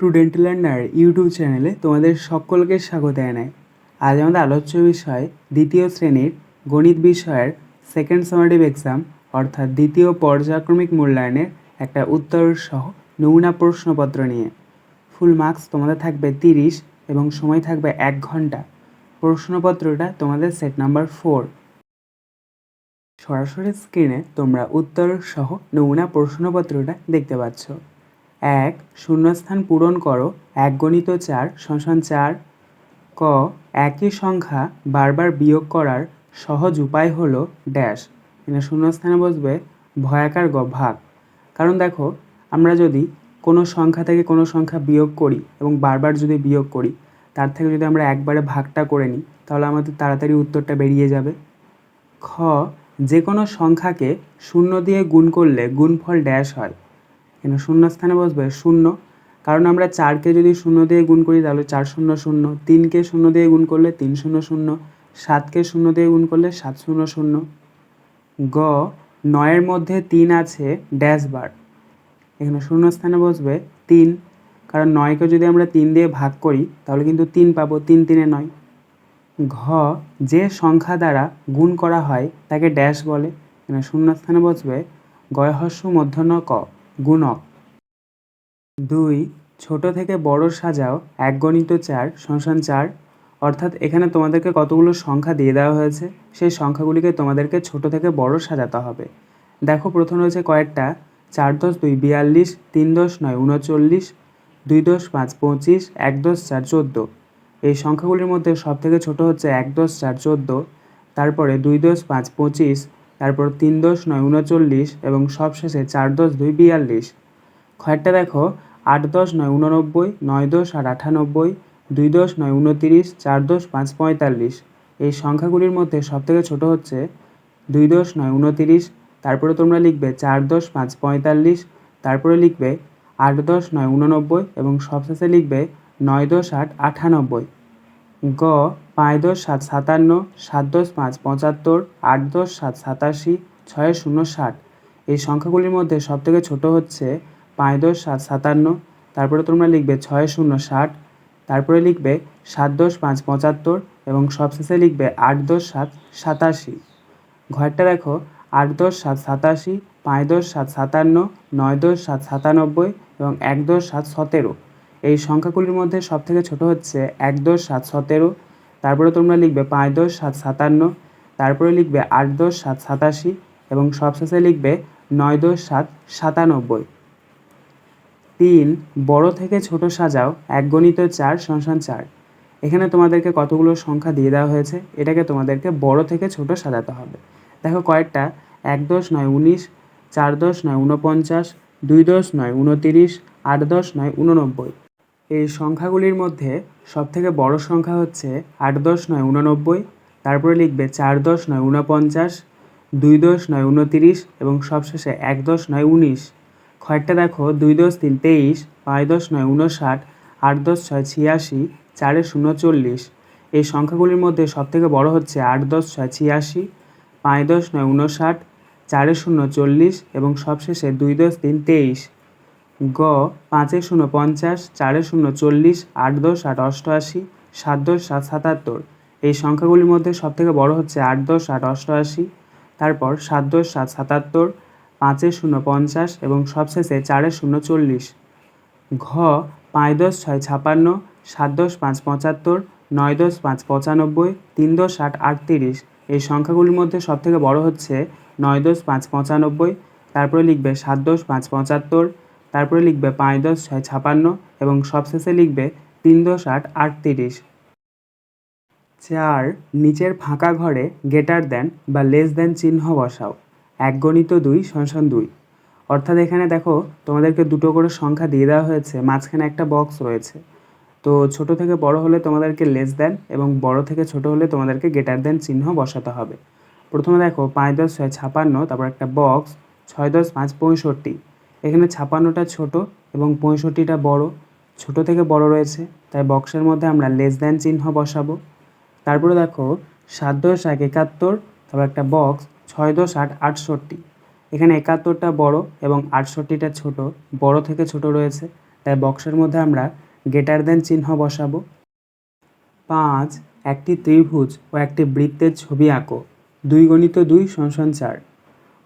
Student learner YouTube চ্যানেলে তোমাদের সকলকে স্বাগত জানাই। আজ আমাদের আলোচ্য বিষয় দ্বিতীয় শ্রেণীর গণিত বিষয়ের সেকেন্ড সামারেটিভ এক্সাম অর্থাৎ দ্বিতীয় পর্যায়ক্রমিক মূল্যায়নের একটা উত্তর সহ নমুনা প্রশ্নপত্র নিয়ে। ফুল মার্কস তোমাদের থাকবে 30 এবং সময় থাকবে 1 ঘন্টা। প্রশ্নপত্রটা তোমাদের সেট নাম্বার 4। সরাসরি স্ক্রিনে তোমরা উত্তর সহ নমুনা প্রশ্নপত্রটা দেখতে পাচ্ছ। 1. শূন্যস্থান পূরণ করো 1 × 4 = 4। ক. একই সংখ্যা বারবার বিয়োগ করার সহজ উপায় হলো ড্যাশ। এখানে শূন্যস্থানে বসবে ভয়াকার গ ভাগ। কারণ দেখো, আমরা যদি কোনো সংখ্যা থেকে কোনো সংখ্যা বিয়োগ করি এবং বারবার যদি বিয়োগ করি, তার থেকে যদি আমরা একবারে ভাগটা করে নিই তাহলে আমাদের তাড়াতাড়ি উত্তরটা বেরিয়ে যাবে। খ. যে কোনো সংখ্যাকে 0 দিয়ে গুণ করলে গুণফল ড্যাশ হয়। এখানে শূন্যস্থানে বসবে 0, কারণ আমরা 4কে যদি 0 দিয়ে গুণ করি তাহলে 4 0 0, 3কে 0 দিয়ে গুণ করলে 3 0 0, 7কে 0 দিয়ে গুণ করলে 7 0 0। গ. 9-এর মধ্যে 3 আছে ড্যাশ বার। এখানে শূন্যস্থানে বসবে 3, কারণ 9কে যদি আমরা 3 দিয়ে ভাগ করি তাহলে কিন্তু 3 পাবো, 3 3 9। ঘ. যে সংখ্যা দ্বারা গুণ করা হয় তাকে ড্যাশ বলে। এখানে শূন্যস্থানে বসবে গয়হস্য মূর্ধন্য ক গুণক। 2. ছোট থেকে বড় সাজাও 1 × 4 = 4। অর্থাৎ এখানে তোমাদেরকে কতগুলো সংখ্যা দিয়ে দেওয়া হয়েছে, সেই সংখ্যাগুলিকে তোমাদেরকে ছোট থেকে বড় সাজাতে হবে। দেখো, প্রথম রয়েছে কয়েকটা 4 × 2 = 42, 3 × 9 = 39, 2 × 5 = 25, 1 × 4 = 14। এই সংখ্যাগুলির মধ্যে সবথেকে ছোট হচ্ছে 1 × 4 = 14, তারপরে 2 × 5 = 25, তারপর 3 × 9 = 39 এবং সবশেষে 4 × 2 = 42। খয়েরটা দেখো, 8 × 10 = 89, 9 × 10 = 98, 2 × 10 = 29, 4 × 10 = 5 = 45। এই সংখ্যাগুলির মধ্যে সবথেকে ছোট হচ্ছে 2 × 10 = 29, তারপরে তোমরা লিখবে 4 × 10 = 5 = 45, তারপরে লিখবে 8 × 10 = 89 এবং সবশেষে লিখবে 9 × 10 = 98। গ. 5 × 10 = 57, 7 × 10 = 5 = 75, 8 × 10 = 57, 6 × 0 = 60। এই সংখ্যাগুলির মধ্যে সবথেকে ছোট হচ্ছে 5 × 10 = 57, তারপরে তোমরা লিখবে 6 × 0 = 60, তারপরে লিখবে 7 × 10 = 5 = 75 এবং সবশেষে লিখবে 8 × 10 = 87। ঘরটা দেখো, 8 × 10 = 87, 5 × 10 = 57, 9 × 10 = 97 এবং 1 × 10 = 17। এই সংখ্যাগুলির মধ্যে সবথেকে ছোট হচ্ছে 1 × 10 = 17, তারপরে তোমরা লিখবে 5 × 10 = 57, তারপরে লিখবে 8 × 10 = 87 এবং সবশেষে লিখবে 9 × 10 = 97। 3. বড় থেকে ছোট সাজাও 1 × 4 = 4। এখানে তোমাদেরকে কতগুলো সংখ্যা দিয়ে দেওয়া হয়েছে, এটাকে তোমাদেরকে বড় থেকে ছোট সাজাতে হবে। দেখো কয়েকটা 1 × 10 = 19, 4 × 10 = 49, 2 × 10 = 29, 8 × 10 = 89। এই সংখ্যাগুলির মধ্যে সবথেকে বড় সংখ্যা হচ্ছে 8 × 10 = 89, তারপরে লিখবে 4 × 10 = 49, 2 × 10 = 29 এবং সবশেষে 1 × 10 = 19। খয়েরটা দেখো, 2 × 10 = 23, 5 × 10 = 59, 8 × 10 = 86, 4 × 0 = 40। এই সংখ্যাগুলির মধ্যে সবথেকে বড় হচ্ছে 8 × 10 = 86, 5 × 10 = 59, 4 × 0 = 40 এবং সবশেষে 2 × 10 = 23। গ. 5 × 0 = 50, 4 × 0 = 40, 8 × 10 = 88, 7 × 10 = 77। এই সংখ্যাগুলির মধ্যে সবথেকে বড় হচ্ছে 8 × 10 = 88, তারপর 7 × 10 = 77, 5 × 0 = 50 এবং সবশেষে 4 × 0 = 40। ঘ. 5 × 10 = 56, 7 × 10 = 5 = 75, 9 × 10 = 5 = 95, 3 × 10 = 8 = 38। এই সংখ্যাগুলির মধ্যে সবথেকে বড় হচ্ছে 9 × 10 = 5 = 95, তারপরে লিখবে 7 × 10 = 5 = 75, তারপরে লিখবে 5 × 10 = 56 এবং সবশেষে লিখবে 3 × 10 = 38। 4. নিচের ফাঁকা ঘরে গ্রেটার দ্যান বা লেস দ্যান চিহ্ন বসাও 1 × 2 = 2। অর্থাৎ এখানে দেখো, তোমাদেরকে দুটো করে সংখ্যা দিয়ে দেওয়া হয়েছে, মাঝখানে একটা বক্স রয়েছে। তো ছোট থেকে বড় হলে তোমাদেরকে লেস দ্যান এবং বড় থেকে ছোট হলে তোমাদেরকে গ্রেটার দ্যান চিহ্ন বসাতে হবে। প্রথমে দেখো, 5 × 10 = 56, তারপর একটা বক্স 6 × 10 = 5 = 65। এখানে 56টা ছোট এবং 65টা বড়, ছোট থেকে বড় রয়েছে, তাই বক্সের মধ্যে আমরা লেস দ্যান চিহ্ন বসাবো। তারপরে দেখো, 7 × 10 = 71, তারপর একটা বক্স 6 × 10 = 68। এখানে 71টা বড় এবং 68টা ছোট, বড় থেকে ছোট রয়েছে, তাই বক্সের মধ্যে আমরা গ্রেটার দেন চিহ্ন বসাবো। 5 একটি ত্রিভুজ ও একটি বৃত্তের ছবি আঁকো। 2 × 2 = 4।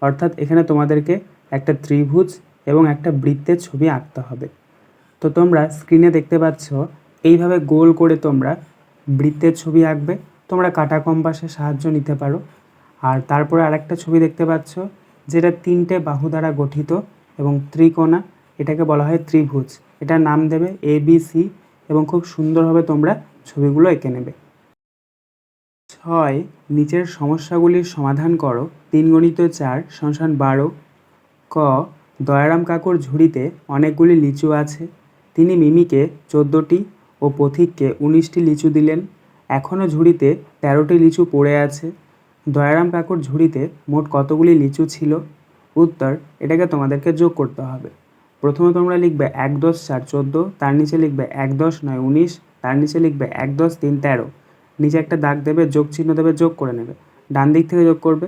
অর্থাৎ এখানে তোমাদেরকে একটা ত্রিভুজ এবং একটা বৃত্তের ছবি আঁকতে হবে। তো তোমরা স্ক্রিনে দেখতে পাচ্ছ এইভাবে গোল করে তোমরা বৃত্তের ছবি আঁকবে। তোমরা কাঁটা কম্পাসের সাহায্য নিতে পারো। আর তারপরে আরেকটা ছবি দেখতে পাচ্ছ যেটা 3টে বাহু দ্বারা গঠিত এবং ত্রিকোণা, এটাকে বলা হয় ত্রিভুজ। এটার নাম দেবে ABC এবং খুব সুন্দরভাবে তোমরা ছবিগুলো এঁকে নেবে। 6 নিচের সমস্যাগুলির সমাধান করো। 3 × 4 = 12। ক দয়ারাম কাকুর ঝুড়িতে অনেকগুলি লিচু আছে। তিনি মিমিকে 14টি ও পথিককে 19টি লিচু দিলেন। এখনও ঝুড়িতে 13টি লিচু পড়ে আছে। দয়ারাম কাকুর ঝুড়িতে মোট কতগুলি লিচু ছিল? উত্তর, এটাকে তোমাদেরকে যোগ করতে হবে। প্রথমে তোমরা লিখবে 1 × 10 = 14, তার নিচে লিখবে 1 × 10 = 9 19, তার নিচে লিখবে 1 × 10 = 3 13। নিচে একটা দাগ দেবে, যোগ চিহ্ন দেবে, যোগ করে নেবে। ডান দিক থেকে যোগ করবে।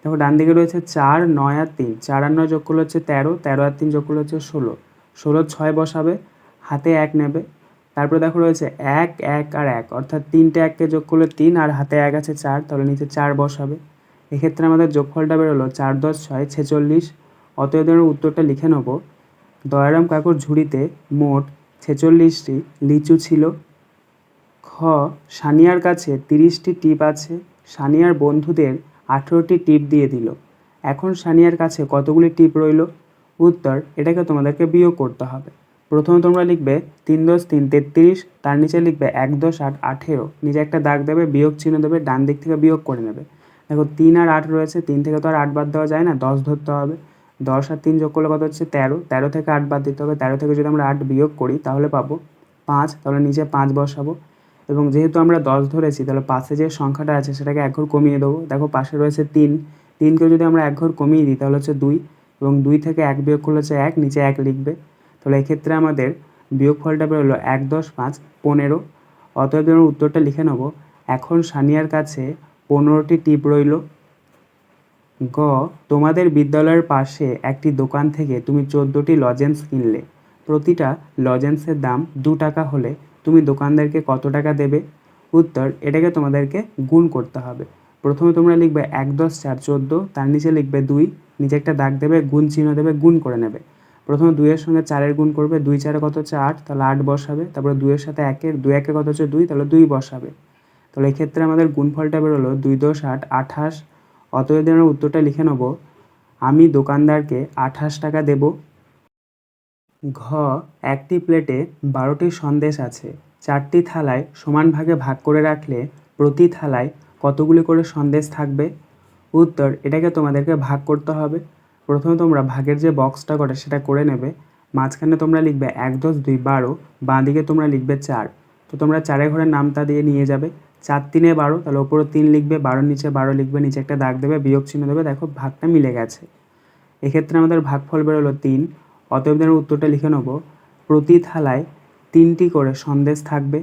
দেখো ডান দিকে রয়েছে 4 9 আর 3, 4 আর 9 যোগ করলে হচ্ছে 13, 13 আর 3 যোগ করলে হচ্ছে 16, 16 6 বসাবে, হাতে 1 নেবে। তারপরে দেখো রয়েছে 1 1 আর 1, অর্থাৎ 3টে 1কে যোগ করলে 3 আর হাতে 1 আছে 4, তাহলে নিচে 4 বসাবে। এক্ষেত্রে আমাদের যোগফলটা বেরোলো 4 10 6 46। অতএব আমরা উত্তরটা লিখে নেব, দয়ারাম কাকুর ঝুড়িতে মোট 46টি লিচু ছিল। খ সানিয়ার কাছে 30টি টিপ আছে। সানিয়ার বন্ধুদের 18টি টিপ দিয়ে দিল। এখন সানিয়ার কাছে কতগুলি টিপ রইল? উত্তর, এটাকে তোমাদেরকে বিয়োগ করতে হবে। প্রথমে তোমরা লিখবে 3 10 3 33, তার নিচে লিখবে 1 10 8 18, নিচে একটা দাগ দেবে, বিয়োগ চিহ্ন দেবে, ডান দিক থেকে বিয়োগ করে নেবে। দেখো 3 আর 8 রয়েছে, 3 থেকে তো আর 8 বাদ দেওয়া যায় না, 10 ধরতে হবে। 10 আর 3 যোগ করলে কত হচ্ছে 13, 13 থেকে 8 বাদ দিতে হবে। 13 থেকে যদি আমরা 8 বিয়োগ করি তাহলে পাবো 5, তাহলে নিচে 5 বসাবো। এবং যেহেতু আমরা 10 ধরেছি তাহলে পাশে যে সংখ্যাটা আছে সেটাকে 1 ঘর কমিয়ে দেবো। দেখো পাশে রয়েছে 3, 3কে যদি আমরা 1 ঘর কমিয়ে দিই তাহলে হচ্ছে 2, এবং 2 থেকে 1 বিয়োগ করলে হচ্ছে 1, নিচে 1 লিখবে। তাহলে এক্ষেত্রে আমাদের বিয়োগফলটা বেরোলো 1 10 5 15। অতএব আমরা উত্তরটা লিখে নেব, এখন সানিয়ার কাছে 15টি টিপ রইল। গ তোমাদের বিদ্যালয়ের পাশে একটি দোকান থেকে তুমি 14টি লজেন্স কিনলে। প্রতিটা লজেন্সের দাম 2 টাকা হলে তুমি দোকানদারকে কত টাকা দেবে? উত্তর, এটাকে তোমাদেরকে গুণ করতে হবে। প্রথমে তোমরা লিখবে 1 10 4 14, তার নিচে লিখবে 2, নিচে একটা দাগ দেবে, গুণ চিহ্ন দেবে, গুণ করে নেবে। প্রথমে 2 এর সঙ্গে 4 এর গুণ করবে, 2 4 কত হচ্ছে 8, তাহলে 8 বসাবে। তারপরে 2 এর সাথে 1 এর, 2 1 কত হচ্ছে 2, তাহলে 2 বসাবে। তাহলে এক্ষেত্রে আমাদের গুণফলটা বেরোলো 2 10 8 28। অতএব আমরা উত্তরটা লিখে নেব, আমি দোকানদারকে 28 টাকা দেব। ঘ একটি প্লেটে 12টি সন্দেশ আছে। 4টি থালায় সমান ভাগে ভাগ করে রাখলে প্রতি থালায় কতগুলি করে সন্দেশ থাকবে? উত্তর, এটাকে তোমাদেরকে ভাগ করতে হবে। প্রথমে তোমরা ভাগের যে বক্সটা করে সেটা করে নেবে। মাঝখানে তোমরা লিখবে 1 10 2 12, বাঁ দিকে তোমরা লিখবে 4। তো তোমরা 4 ঘরের নামতা দিয়ে নিয়ে যাবে। 4 3 12, তাহলে ওপরে 3 লিখবে, 12 নিচে 12 লিখবে, নিচে একটা দাগ দেবে, বিয়োগ চিহ্ন দেবে। দেখো ভাগটা মিলে গেছে। এক্ষেত্রে আমাদের ভাগফল বেরোলো 3। অতএব আমরা উত্তরটা লিখে নেব, প্রতি থালায় 3টি করে সন্দেশ থাকবে।